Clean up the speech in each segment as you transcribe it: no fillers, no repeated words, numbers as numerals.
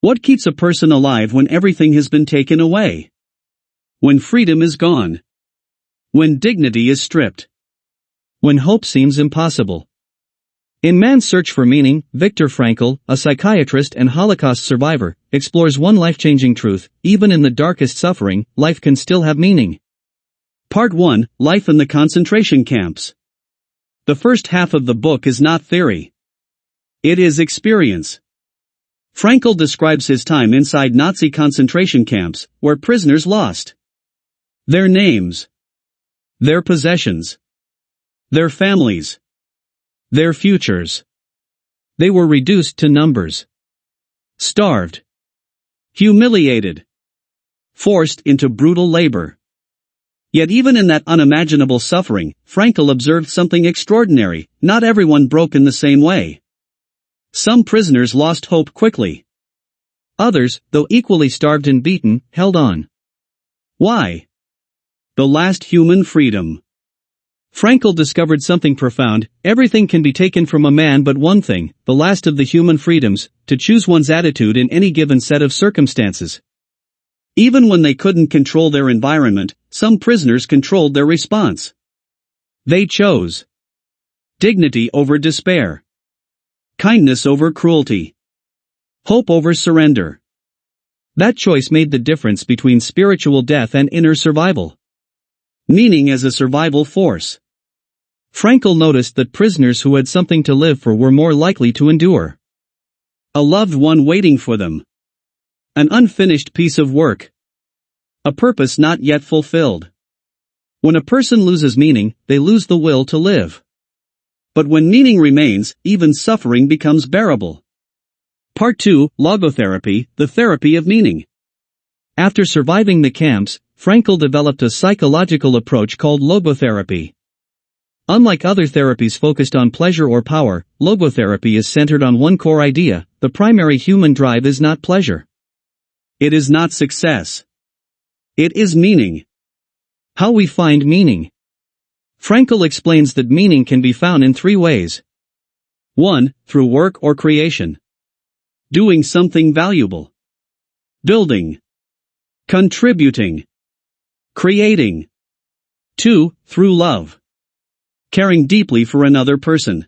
What keeps a person alive when everything has been taken away? When freedom is gone. When dignity is stripped. When hope seems impossible. In Man's Search for Meaning, Viktor Frankl, a psychiatrist and Holocaust survivor, explores one life-changing truth: even in the darkest suffering, life can still have meaning. Part 1, Life in the Concentration Camps. The first half of the book is not theory. It is experience. Frankl describes his time inside Nazi concentration camps, where prisoners lost their names, their possessions, their families, their futures. They were reduced to numbers. Starved. Humiliated. Forced into brutal labor. Yet even in that unimaginable suffering, Frankl observed something extraordinary: not everyone broke in the same way. Some prisoners lost hope quickly. Others, though equally starved and beaten, held on. Why? The last human freedom. Frankl discovered something profound: everything can be taken from a man but one thing, the last of the human freedoms, to choose one's attitude in any given set of circumstances. Even when they couldn't control their environment, some prisoners controlled their response. They chose dignity over despair. Kindness over cruelty. Hope over surrender. That choice made the difference between spiritual death and inner survival. Meaning as a survival force. Frankl noticed that prisoners who had something to live for were more likely to endure. A loved one waiting for them. An unfinished piece of work. A purpose not yet fulfilled. When a person loses meaning, they lose the will to live. But when meaning remains, even suffering becomes bearable. Part 2, Logotherapy, the Therapy of Meaning. After surviving the camps, Frankl developed a psychological approach called logotherapy. Unlike other therapies focused on pleasure or power, logotherapy is centered on one core idea: the primary human drive is not pleasure. It is not success. It is meaning. How we find meaning. Frankl explains that meaning can be found in 3 ways. 1. Through work or creation. Doing something valuable. Building. Contributing. Creating. 2. Through love. Caring deeply for another person.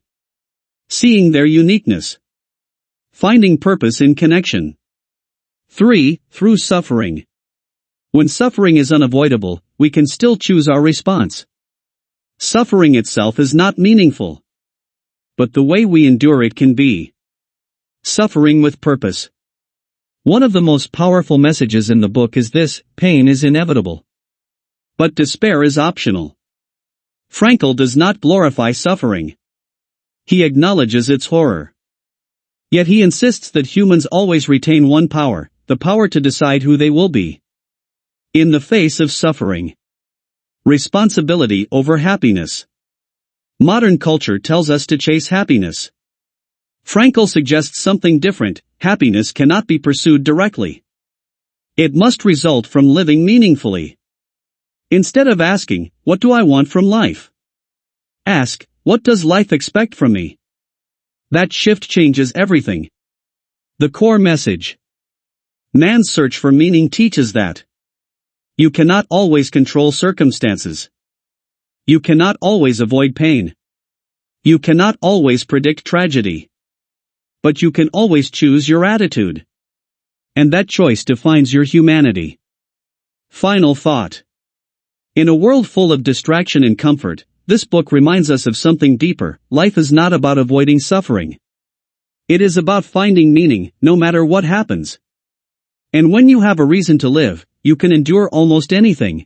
Seeing their uniqueness. Finding purpose in connection. 3. Through suffering. When suffering is unavoidable, we can still choose our response. Suffering itself is not meaningful. But the way we endure it can be. Suffering with purpose. One of the most powerful messages in the book is this: pain is inevitable. But despair is optional. Frankl does not glorify suffering. He acknowledges its horror. Yet he insists that humans always retain one power: the power to decide who they will be. In the face of suffering. Responsibility over happiness. Modern culture tells us to chase happiness. Frankl suggests something different: happiness cannot be pursued directly. It must result from living meaningfully. Instead of asking, "What do I want from life?" ask, "What does life expect from me?" That shift changes everything. The core message. Man's Search for Meaning teaches that you cannot always control circumstances. You cannot always avoid pain. You cannot always predict tragedy. But you can always choose your attitude. And that choice defines your humanity. Final thought. In a world full of distraction and comfort, this book reminds us of something deeper: life is not about avoiding suffering. It is about finding meaning, no matter what happens. And when you have a reason to live, you can endure almost anything.